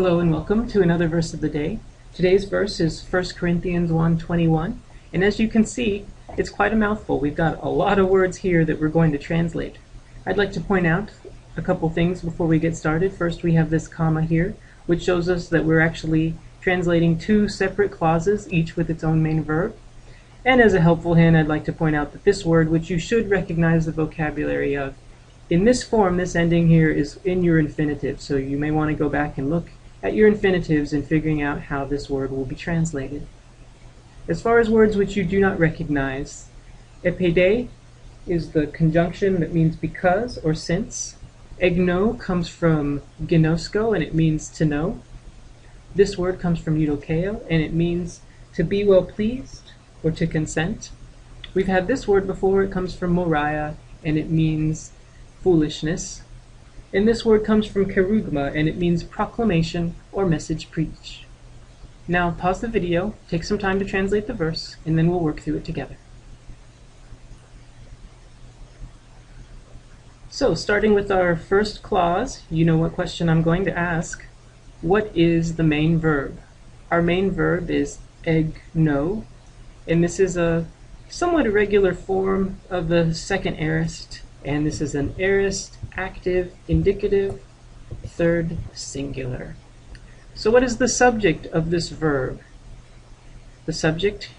Hello and welcome to another verse of the day. Today's verse is 1 Corinthians 1:21, and as you can see, it's quite a mouthful. We've got a lot of words here that we're going to translate. I'd like to point out a couple things before we get started. First, we have this comma here, which shows us that we're actually translating two separate clauses, each with its own main verb. And as a helpful hint, I'd like to point out that this word, which you should recognize the vocabulary of, in this form, this ending here is in your infinitive, so you may want to go back and look at your infinitives in figuring out how this word will be translated. As far as words which you do not recognize, epede is the conjunction that means because or since. Egno comes from ginosko, and it means to know. This word comes from eudokeo, and it means to be well pleased or to consent. We've had this word before. It comes from moria, and it means foolishness. And this word comes from kerugma, and it means proclamation or message preach. Now pause the video, take some time to translate the verse, and then we'll work through it together. So starting with our first clause, you know what question I'm going to ask. What is the main verb? Our main verb is egno, and this is a somewhat irregular form of the second aorist, and this is an aorist, active, indicative, third singular. So what is the subject of this verb? The subject,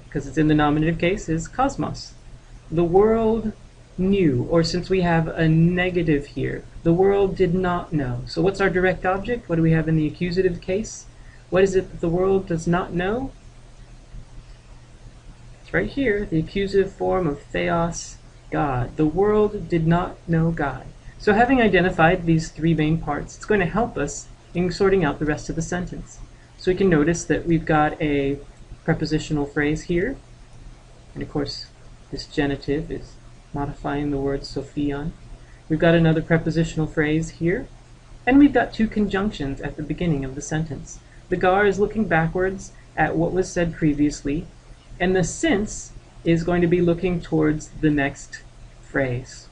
because it's in the nominative case, is cosmos. The world knew, or since we have a negative here, the world did not know. So what's our direct object? What do we have in the accusative case? What is it that the world does not know? It's right here, the accusative form of theos, God. The world did not know God. So having identified these three main parts, it's going to help us in sorting out the rest of the sentence. So we can notice that we've got a prepositional phrase here, and of course this genitive is modifying the word sophion. We've got another prepositional phrase here, and we've got two conjunctions at the beginning of the sentence. The gar is looking backwards at what was said previously, and the since is going to be looking towards the next phrase.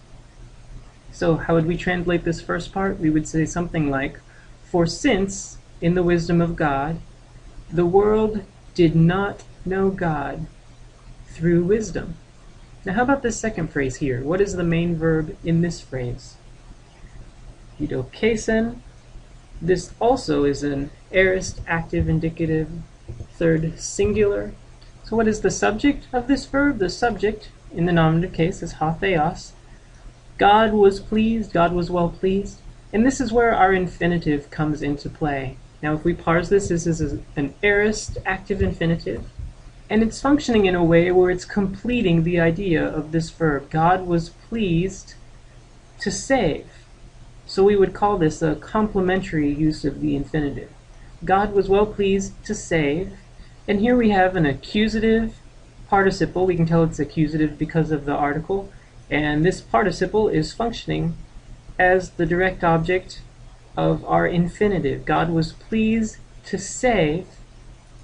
So how would we translate this first part? We would say something like, for since, in the wisdom of God, the world did not know God through wisdom. Now how about this second phrase here? What is the main verb in this phrase? Eudokesen. This also is an aorist, active, indicative, third singular. So what is the subject of this verb? The subject, in the nominative case, is ha theos. God was pleased, God was well pleased. And this is where our infinitive comes into play. Now if we parse this, this is an aorist, active infinitive. And it's functioning in a way where it's completing the idea of this verb. God was pleased to save. So we would call this a complementary use of the infinitive. God was well pleased to save. And here we have an accusative participle. We can tell it's accusative because of the article. And this participle is functioning as the direct object of our infinitive. God was pleased to save.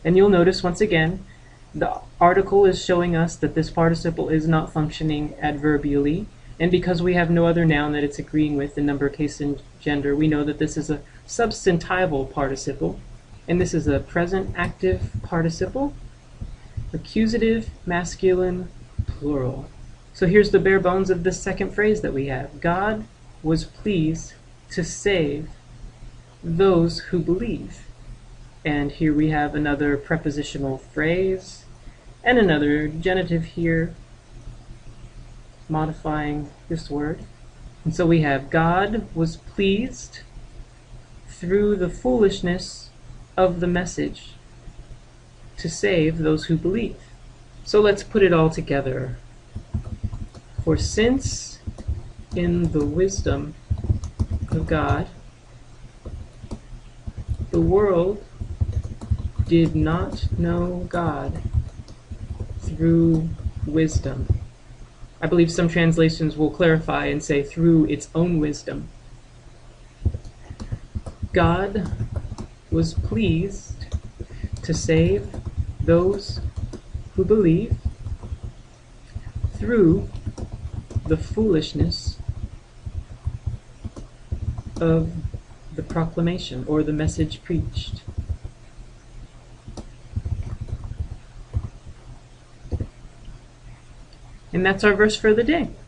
And you'll notice once again, the article is showing us that this participle is not functioning adverbially. And because we have no other noun that it's agreeing with in number, case, and gender, we know that this is a substantival participle. And this is a present active participle, accusative, masculine, plural. So here's the bare bones of this second phrase that we have. God was pleased to save those who believe. And here we have another prepositional phrase and another genitive here modifying this word. And so we have God was pleased through the foolishness of the message to save those who believe. So let's put it all together. For since in the wisdom of God, the world did not know God through wisdom. I believe some translations will clarify and say through its own wisdom. God was pleased to save those who believe through the foolishness of the proclamation or the message preached. And that's our verse for the day.